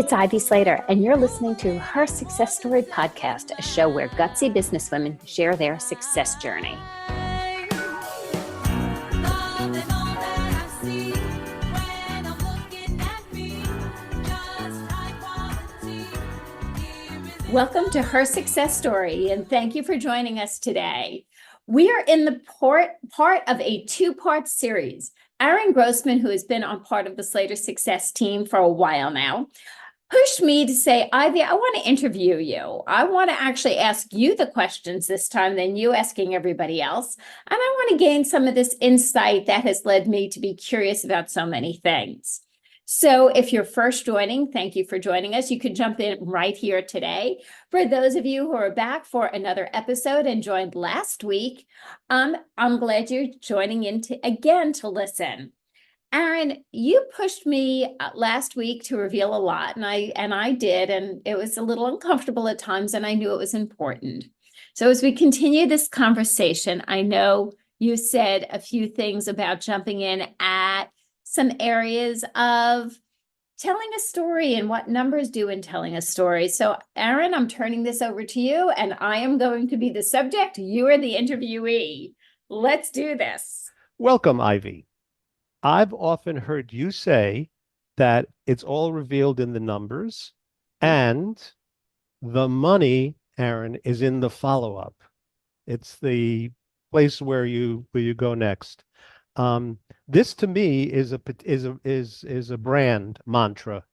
it's Ivy Slater, and you're listening to Her Success Story podcast, a show where gutsy businesswomen share their success journey. Welcome to Her Success Story, and thank you for joining us today. We are in the part of a two-part series. Aaron Grossman, who has been on part of the Slater Success Team for a while now, pushed me to say, Ivy, I want to interview you. I want to actually ask you the questions this time than you asking everybody else. And I want to gain some of this insight that has led me to be curious about so many things. So if you're first joining, thank you for joining us. You can jump in right here today. For those of you who are back for another episode and joined last week, I'm glad you're joining in again to listen. Aaron, you pushed me last week to reveal a lot, and I did, and it was a little uncomfortable at times, and I knew it was important. So as we continue this conversation, I know you said a few things about jumping in at some areas of telling a story and what numbers do in telling a story. So Aaron, I'm turning this over to you, and I am going to be the subject. You are the interviewee. Let's do this. Welcome, Ivy. I've often heard you say that it's all revealed in the numbers, and the money, Aaron, is in the follow-up. It's the place where you go next. This to me is a brand mantra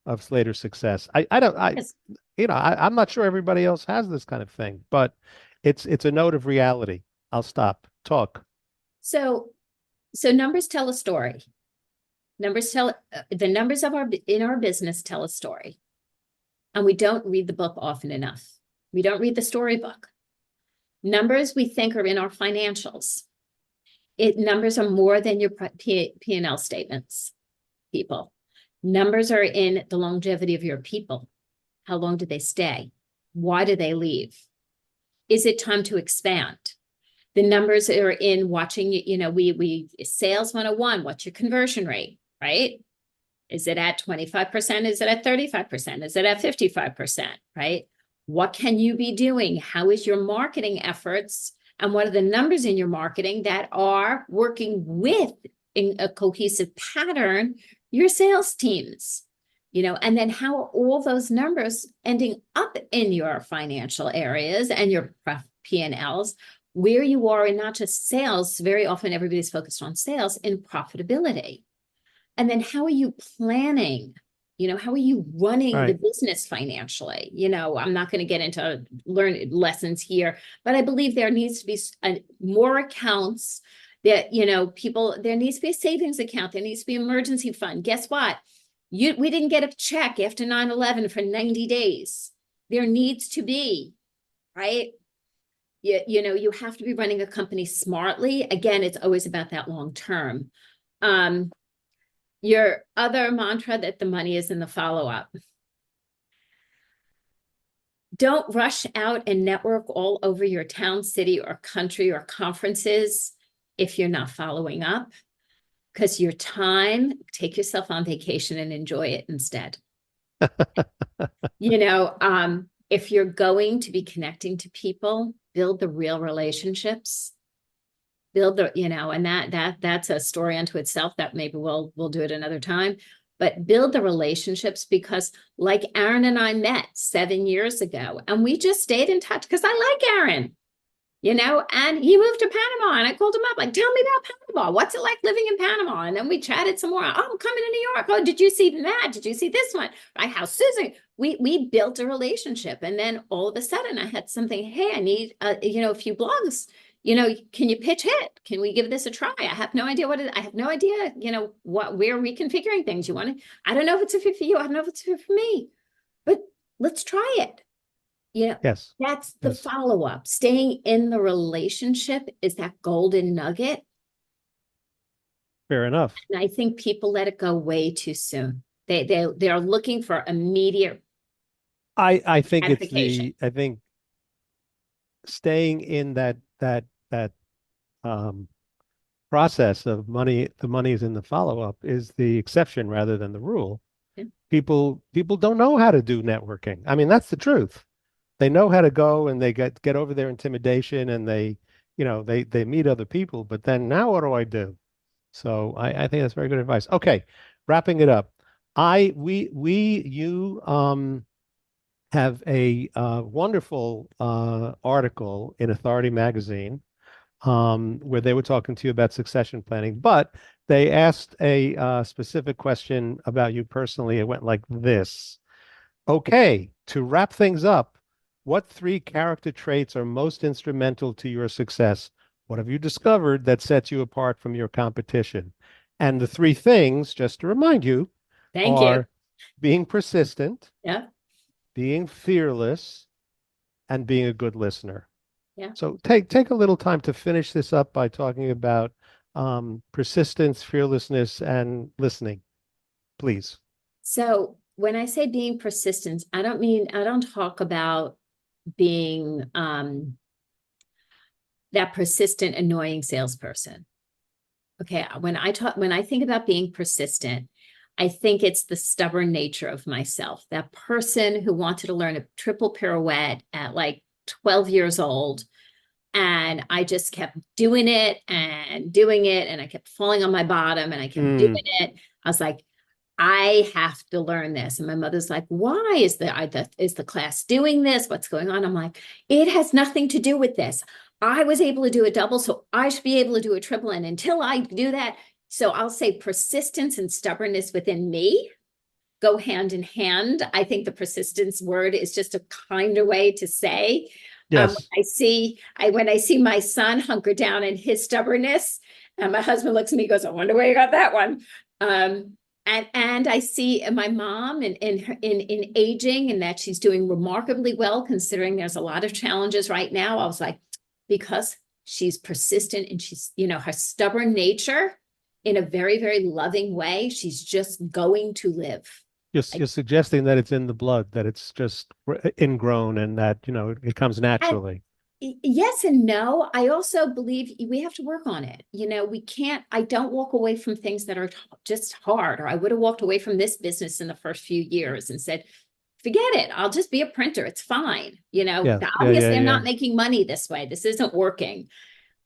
of Slater Success. I'm not sure everybody else has this kind of thing, but it's a note of reality. I'll stop. Talk. So numbers tell a story. The numbers in our business tell a story. And we don't read the book often enough. We don't read the storybook. Numbers we think are in our financials. Numbers are more than your P&L statements, people. Numbers are in the longevity of your people. How long do they stay? Why do they leave? Is it time to expand? The numbers are in watching, we sales 101, what's your conversion rate, right? Is it at 25%? Is it at 35%? Is it at 55%, right? What can you be doing? How is your marketing efforts? And what are the numbers in your marketing that are working with, in a cohesive pattern, your sales teams? And then how are all those numbers ending up in your financial areas and your P&Ls? Where you are in not just sales, very often everybody's focused on sales, in profitability. And then how are you planning? How are you running the business financially? I'm not going to get into lessons here, but I believe there needs to be more accounts that, there needs to be a savings account. There needs to be an emergency fund. Guess what? We didn't get a check after 9/11 for 90 days. There needs to be, right? You have to be running a company smartly. Again, it's always about that long term. Your other mantra, that the money is in the follow-up. Don't rush out and network all over your town, city, or country, or conferences if you're not following up, because your time, take yourself on vacation and enjoy it instead. If you're going to be connecting to people, build the real relationships, and that's a story unto itself that maybe we'll do it another time, but build the relationships, because like Aaron and I met 7 years ago, and we just stayed in touch because I like Aaron, and he moved to Panama, and I called him up, like, tell me about Panama. What's it like living in Panama? And then we chatted some more. Oh, I'm coming to New York. Oh, did you see that? Did you see this one? Right? How Susan, we built a relationship. And then all of a sudden I had something, hey, I need, a few blogs, can you pitch it? Can we give this a try? I have no idea what it is. I have no idea, we're reconfiguring things. I don't know if it's a fit for you. I don't know if it's a fit for me, but let's try it. Yes. That's the follow-up. Staying in the relationship is that golden nugget. Fair enough. And I think people let it go way too soon. They're looking for immediate. I think I think staying in that process of money, the money is in the follow-up, is the exception rather than the rule. People don't know how to do networking. I mean, that's the truth. They know how to go and they get over their intimidation and they meet other people. But then now what do I do? So I think that's very good advice. Okay, wrapping it up. You have a wonderful article in Authority Magazine where they were talking to you about succession planning, but they asked a specific question about you personally. It went like this. Okay, to wrap things up, what three character traits are most instrumental to your success? What have you discovered that sets you apart from your competition? And the three things, just to remind you, Thank you. are being persistent, Yeah. being fearless, and being a good listener. Yeah. So take a little time to finish this up by talking about persistence, fearlessness, and listening, please. So when I say being persistent, I don't talk about being that persistent, annoying salesperson. Okay, when I think about being persistent, I think it's the stubborn nature of myself. That person who wanted to learn a triple pirouette at like 12 years old, and I just kept doing it and doing it, and I kept falling on my bottom, and I kept doing Mm, it. I was like, I have to learn this. And my mother's like, why is the class doing this? What's going on? I'm like, it has nothing to do with this. I was able to do a double, so I should be able to do a triple. And until I do that, so I'll say persistence and stubbornness within me go hand in hand. I think the persistence word is just a kinder way to say. yes. When I see my son hunker down in his stubbornness, and my husband looks at me and goes, I wonder where you got that one. And I see my mom in aging, and that she's doing remarkably well considering there's a lot of challenges right now. I was like, because she's persistent and she's, her stubborn nature in a very, very loving way, she's just going to live. You're suggesting that it's in the blood, that it's just ingrown and that, it comes And naturally. yes and no. I also believe we have to work on it. I don't walk away from things that are just hard, or I would have walked away from this business in the first few years and said, forget it. I'll just be a printer. It's fine. Yeah, yeah, yeah, Obviously I'm yeah. not making money this way. This isn't working.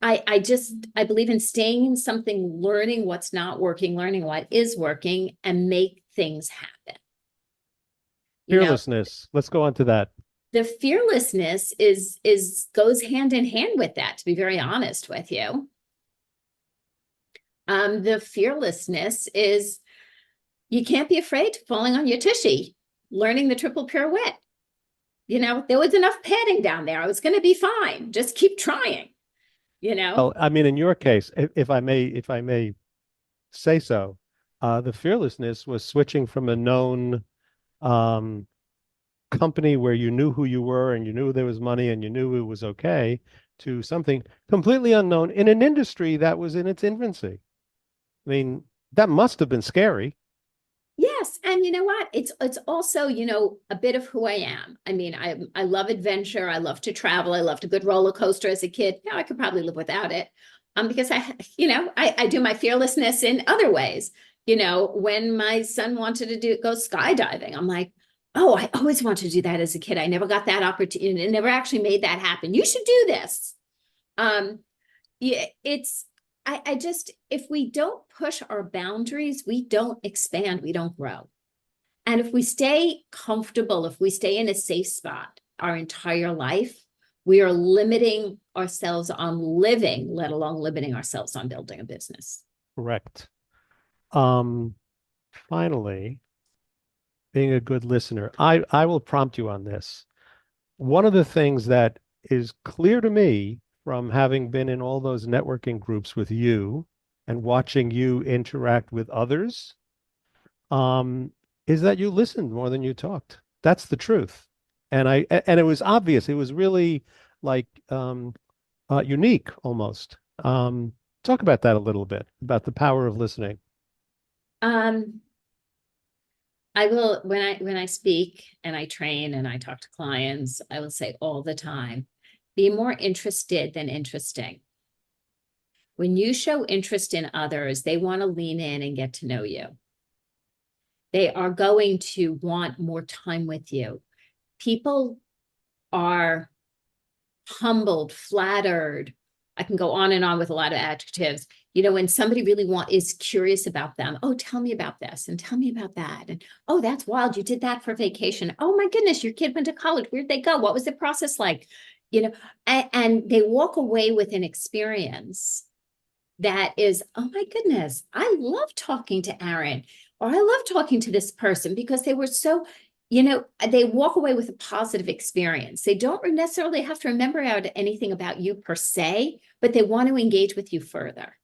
I believe in staying in something, learning what's not working, learning what is working, and make things happen. You know, Fearlessness. Let's go on to that. the fearlessness is goes hand in hand with that, to be very honest with you. The fearlessness is you can't be afraid of falling on your tushy, learning the triple pirouette. There was enough padding down there. I was going to be fine. Just keep trying, Well, I mean, in your case, if I may say so, the fearlessness was switching from a known um, company where you knew who you were and you knew there was money and you knew it was okay to something completely unknown in an industry that was in its infancy. I mean, that must have been scary. Yes, and you know what? It's also, a bit of who I am. I mean, I love adventure. I love to travel. I loved a good roller coaster as a kid. Now I could probably live without it. Because I do my fearlessness in other ways. When my son wanted to go skydiving, I'm like, oh, I always wanted to do that as a kid. I never got that opportunity. I never actually made that happen. You should do this. Yeah, I just, if we don't push our boundaries, we don't expand, we don't grow. And if we stay comfortable, if we stay in a safe spot our entire life, we are limiting ourselves on living, let alone limiting ourselves on building a business. Correct. Finally, being a good listener, I will prompt you on this. One of the things that is clear to me from having been in all those networking groups with you and watching you interact with others, um, is that you listened more than you talked. That's the truth. And it was obvious. It was really like unique almost. Talk about that a little bit, about the power of listening. Um, I will, when I speak and I train and I talk to clients, I will say all the time, be more interested than interesting. When you show interest in others, they want to lean in and get to know you. They are going to want more time with you. People are humbled, flattered. I can go on and on with a lot of adjectives. When somebody really is curious about them, oh, tell me about this and tell me about that. And oh, that's wild. You did that for vacation. Oh my goodness, your kid went to college. Where'd they go? What was the process like? And they walk away with an experience that is, oh my goodness, I love talking to Aaron, or I love talking to this person because they were so, they walk away with a positive experience. They don't necessarily have to remember anything about you per se, but they want to engage with you further.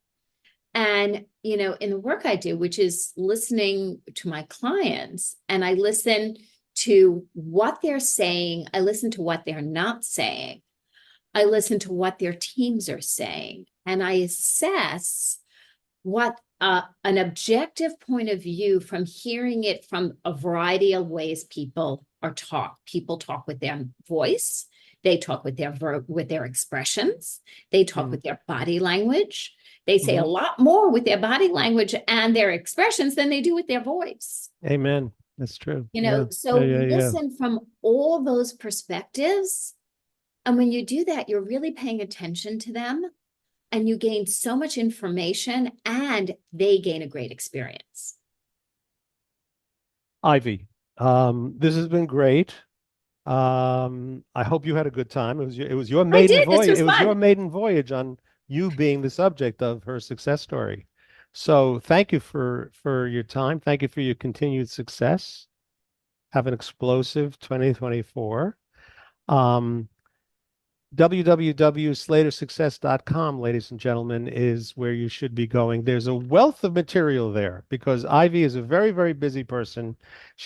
And, in the work I do, which is listening to my clients, and I listen to what they're saying, I listen to what they're not saying, I listen to what their teams are saying, and I assess what an objective point of view from hearing it from a variety of ways people talk with their voice, they talk with their expressions, they talk with their body language. They say a lot more with their body language and their expressions than they do with their voice. Amen. That's true. Listen from all those perspectives. And when you do that, you're really paying attention to them, and you gain so much information, and they gain a great experience. Ivy, this has been great. I hope you had a good time. It was your maiden voyage. It was your maiden voyage on you being the subject of her success story. So thank you for your time. Thank you for your continued success. Have an explosive 2024. www.slatersuccess.com, ladies and gentlemen, is where you should be going. There's a wealth of material there because Ivy is a very, very busy person.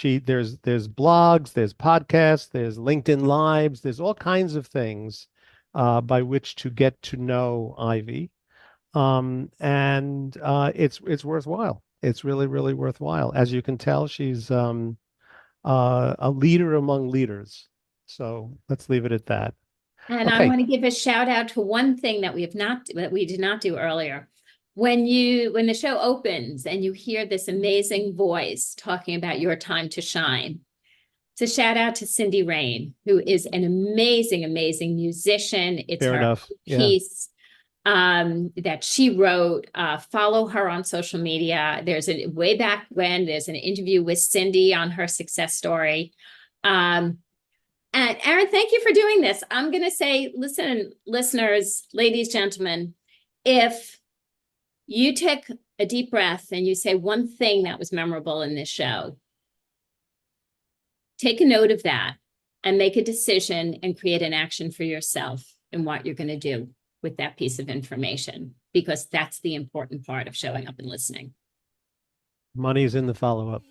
There's blogs, there's podcasts, there's LinkedIn Lives, there's all kinds of things by which to get to know Ivy. And it's worthwhile. It's really, really worthwhile. As you can tell, she's a leader among leaders. So let's leave it at that. And I want to give a shout out to one thing that we did not do earlier. When the show opens and you hear this amazing voice talking about your time to shine, it's a shout out to Cindy Rain, who is an amazing, amazing musician. It's her piece that she wrote. Follow her on social media. There's way back when there's an interview with Cindy on her success story. And Aaron, thank you for doing this. I'm going to say, listen, listeners, ladies, gentlemen, if you take a deep breath and you say one thing that was memorable in this show, take a note of that and make a decision and create an action for yourself in what you're going to do with that piece of information, because that's the important part of showing up and listening. Money's in the follow-up.